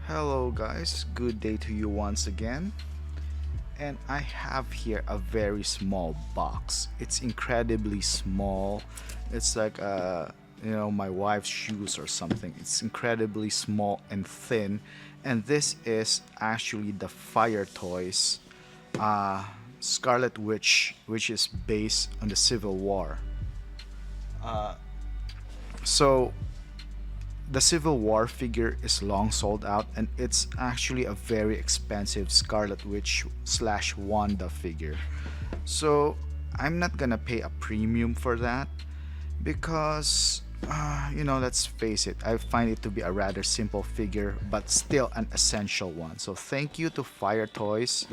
Hello guys, good day to you once again. And I have here a very small box. It's incredibly small. It's like my wife's shoes or something. It's incredibly small and thin. And this is actually the Fire Toys uh, Scarlet Witch, which is based on the Civil War. So the Civil War figure is long sold out, and it's actually a very expensive Scarlet Witch slash Wanda figure. So I'm not gonna pay a premium for that because, let's face it, I find it to be a rather simple figure, but still an essential one. So thank you to Fire Toys.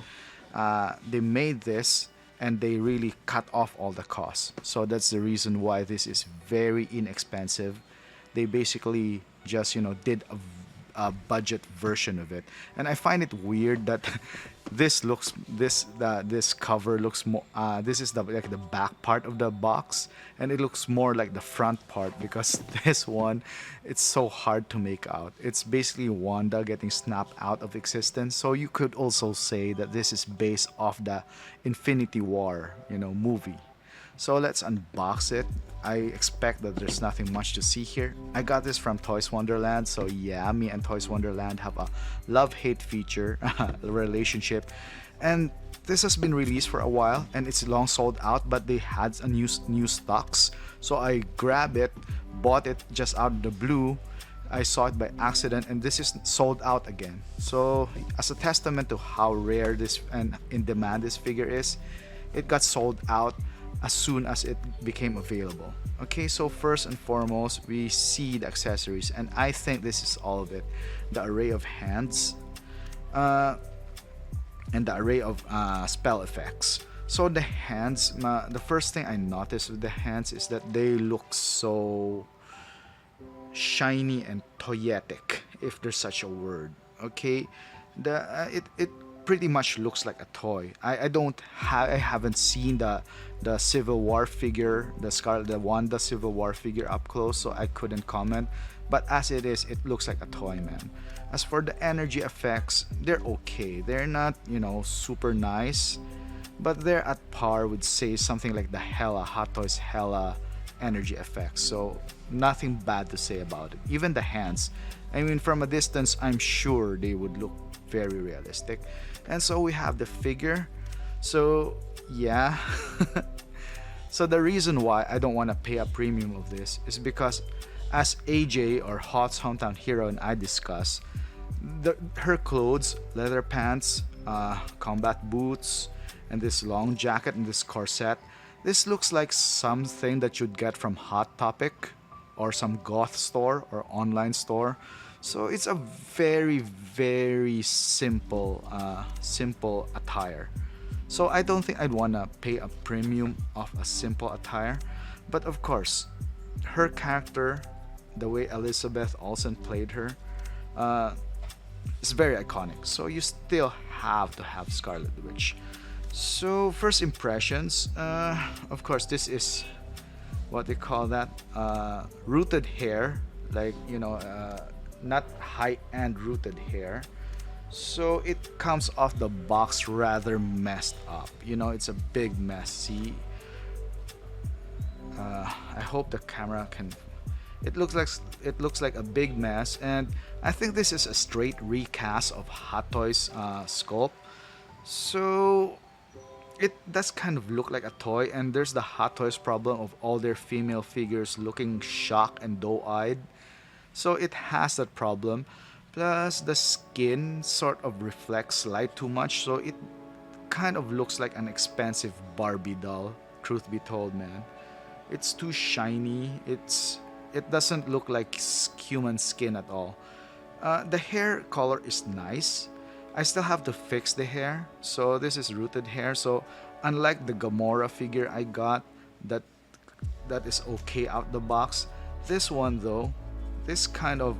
They made this and they really cut off all the costs. So that's the reason why this is very inexpensive. They basically just did a budget version of it, and I find it weird that this cover looks more this is the back part of the box, and it looks more like the front part because this one, it's so hard to make out. It's basically Wanda getting snapped out of existence, so you could also say that this is based off the Infinity War movie. So let's unbox it. I expect that there's nothing much to see here. I got this from Toys Wonderland, so yeah, me and Toys Wonderland have a love-hate feature relationship. And this has been released for a while and it's long sold out, but they had a new stocks. So I grabbed it, bought it just out of the blue. I saw it by accident and this is sold out again. So as a testament to how rare this and in demand this figure is, it got sold out as soon as it became available. Okay, so first and foremost, we see the accessories, and I think this is all of it. The array of hands, and the array of spell effects. So the hands, the first thing I noticed with the hands is that they look so shiny and toyetic, if there's such a word. Okay, it pretty much looks like a toy. I haven't seen the Civil War figure, the Wanda Civil War figure up close, so I couldn't comment. But as it is, it looks like a toy, man. As for the energy effects, they're okay. They're not super nice, but they're at par with, say, something like the Hot Toys Hella energy effects. So nothing bad to say about it. Even the hands, I mean, from a distance, I'm sure they would look very realistic. And so we have the figure. So yeah. So the reason why I don't want to pay a premium of this is because, as AJ or Hot's hometown hero and I discuss, her clothes, leather pants, combat boots, and this long jacket and this corset, this looks like something that you'd get from Hot Topic or some goth store or online store. So it's a very, very simple attire. So I don't think I'd wanna pay a premium of a simple attire. But of course, her character, the way Elizabeth Olsen played her, is very iconic. So you still have to have Scarlet Witch. So first impressions, of course, this is what they call that, rooted hair, like not high-end rooted hair. So it comes off the box rather messed up. It's a big mess. See, I hope the camera can. It looks like a big mess, and I think this is a straight recast of Hot Toys sculpt. So it does kind of look like a toy, and there's the Hot Toys problem of all their female figures looking shocked and doe-eyed. So it has that problem. Plus, the skin sort of reflects light too much, so it kind of looks like an expensive Barbie doll. Truth be told, man, it's too shiny. It doesn't look like human skin at all. The hair color is nice. I still have to fix the hair, so this is rooted hair. So unlike the Gamora figure I got, that is okay out the box. This one though, this kind of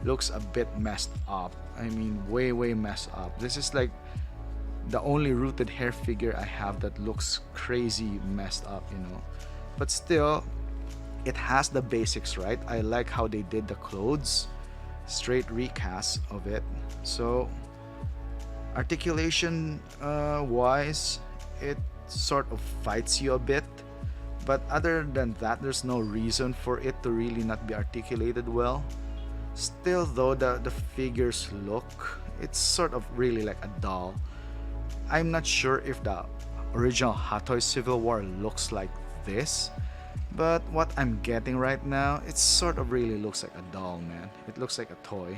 looks a bit messed up. I mean, way messed up. This is like the only rooted hair figure I have that looks crazy messed up. But still, it has the basics right. I like how they did the clothes. straight recast of it. So articulation wise, it sort of fights you a bit, but other than that, there's no reason for it to really not be articulated well. Still though, the figures look, it's sort of really like a doll. I'm not sure if the original Hot Toys Civil War looks like this, but what I'm getting right now, it sort of really looks like a doll, man. It looks like a toy.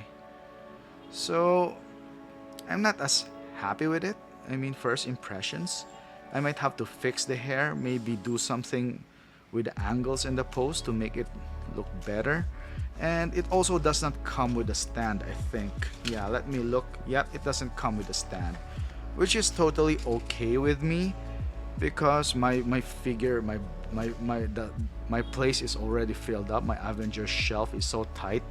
So I'm not as happy with it. I mean, first impressions. I might have to fix the hair, maybe do something with the angles in the pose to make it look better. And it also does not come with a stand, I think. Yeah, let me look. Yep, it doesn't come with a stand, which is totally okay with me because my figure, my place is already filled up. My Avengers shelf is so tight,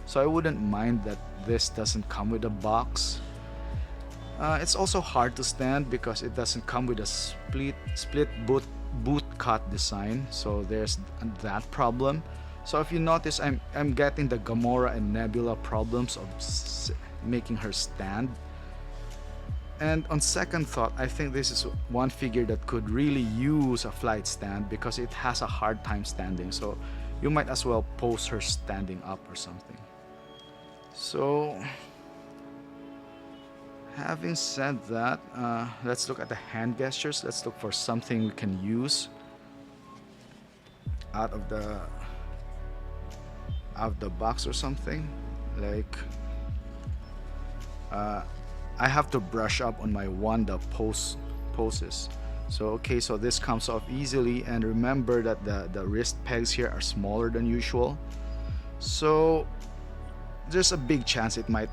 so I wouldn't mind that this doesn't come with a box. It's also hard to stand because it doesn't come with a split boot cut design, so there's that problem. So if you notice, I'm getting the Gamora and Nebula problems of making her stand. And on second thought, I think this is one figure that could really use a flight stand because it has a hard time standing. So you might as well pose her standing up or something. So having said that, let's look at the hand gestures. Let's look for something we can use out of the box or something. Like I have to brush up on my Wanda poses. So okay, so this comes off easily, and remember that the wrist pegs here are smaller than usual. So there's a big chance it might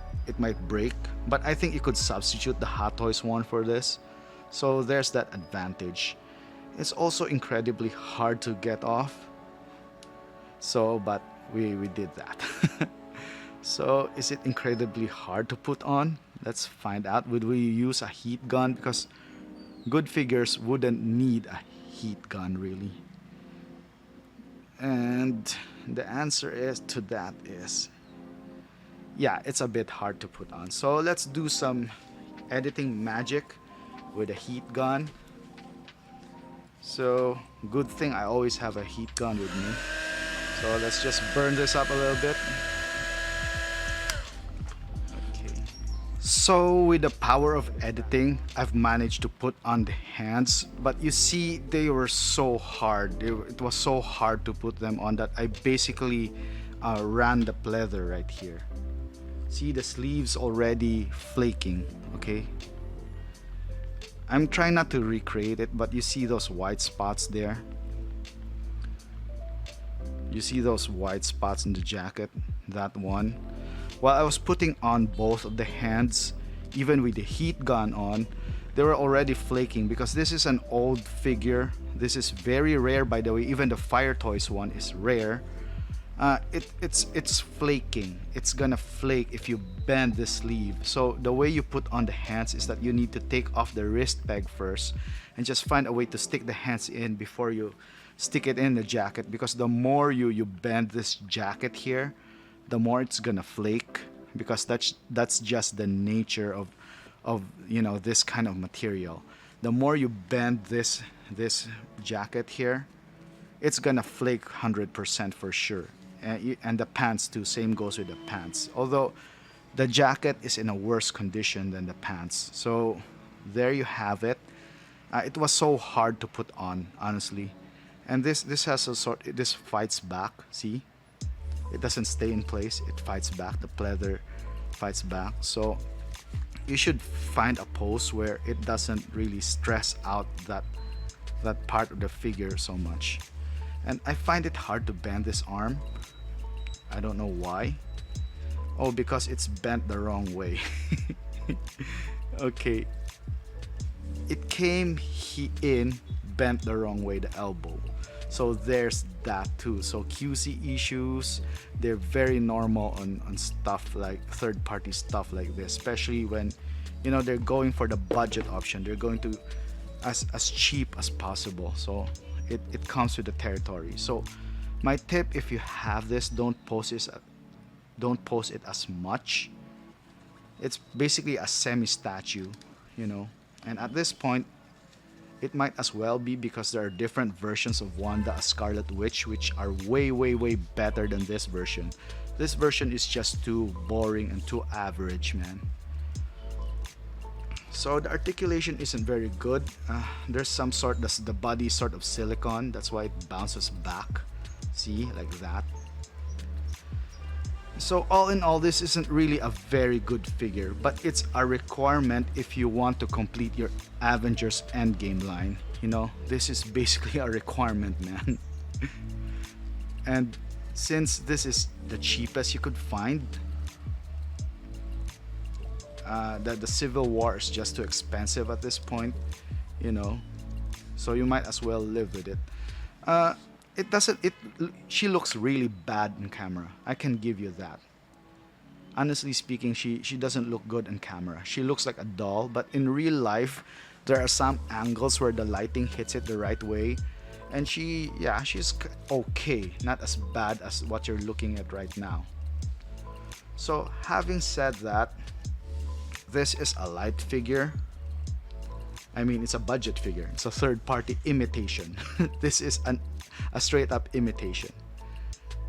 break, but I think you could substitute the Hot Toys one for this. So there's that advantage. It's also incredibly hard to get off. So, but we did that. So is it incredibly hard to put on? Let's find out. Would we use a heat gun? Because good figures wouldn't need a heat gun really. And the answer is to that is, yeah, it's a bit hard to put on. So let's do some editing magic with a heat gun. So good thing I always have a heat gun with me. So let's just burn this up a little bit. Okay. So with the power of editing, I've managed to put on the hands, but you see they were so hard. It was so hard to put them on that I basically ran the pleather right here. See the sleeves already flaking, okay? I'm trying not to recreate it, but you see those white spots there? You see those white spots in the jacket? That one. While I was putting on both of the hands, even with the heat gun on, they were already flaking because this is an old figure. This is very rare, by the way. Even the Fire Toys one is rare. It's flaking. It's gonna flake if you bend the sleeve. So the way you put on the hands is that you need to take off the wrist peg first and just find a way to stick the hands in before you stick it in the jacket, because the more you bend this jacket here, the more it's gonna flake, because that's just the nature of you know, this kind of material. The more you bend this jacket here, it's gonna flake 100% for sure. And the pants too, same goes with the pants, although the jacket is in a worse condition than the pants. So there you have it. It was so hard to put on, honestly. And this has a sort, this fights back. See, it doesn't stay in place, it fights back. The pleather fights back. So you should find a pose where it doesn't really stress out that part of the figure so much. And I find it hard to bend this arm. I don't know why. Oh, because it's bent the wrong way. Okay, it came in bent the wrong way, the elbow. So there's that too. So QC issues, they're very normal on stuff like third-party stuff like this, especially when, you know, they're going for the budget option. They're going to as cheap as possible. So it comes with the territory. So my tip, if you have this, don't post this don't post it as much. It's basically a semi-statue, you know. And at this point, it might as well be because there are different versions of Wanda as Scarlet Witch which are way, way, way better than this version. This version is just too boring and too average, man. So the articulation isn't very good. There's some sort, the body is sort of silicone, that's why it bounces back. See, like that. So all in all, this isn't really a very good figure, but it's a requirement if you want to complete your Avengers Endgame line. You know, this is basically a requirement, man. And since this is the cheapest you could find, that the Civil War is just too expensive at this point, you know. So you might as well live with it. It doesn't. She looks really bad in camera. I can give you that. Honestly speaking, she doesn't look good in camera. She looks like a doll, but in real life, there are some angles where the lighting hits it the right way, and she's okay, not as bad as what you're looking at right now. So having said that, this is a light figure. I mean, it's a budget figure. It's a third-party imitation. This is a straight-up imitation.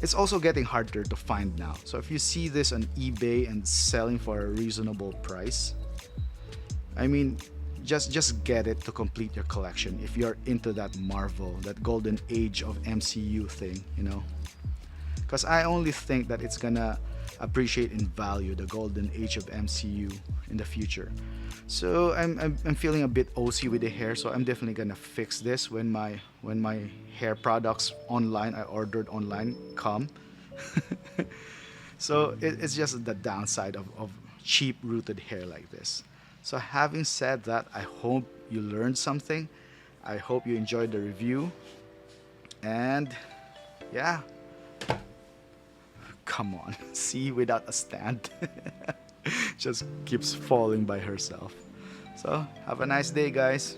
It's also getting harder to find now. So if you see this on eBay and selling for a reasonable price, I mean, just get it to complete your collection if you're into that Marvel, that golden age of MCU thing, you know. Because I only think that it's gonna appreciate in value, the golden age of MCU in the future. So I'm feeling a bit OC with the hair, so I'm definitely gonna fix this when my hair products online I ordered online come. So it's just the downside of cheap rooted hair like this. So having said that, I hope you learned something. I hope you enjoyed the review. And yeah, come on, see, without a stand. Just keeps falling by herself. So have a nice day, guys.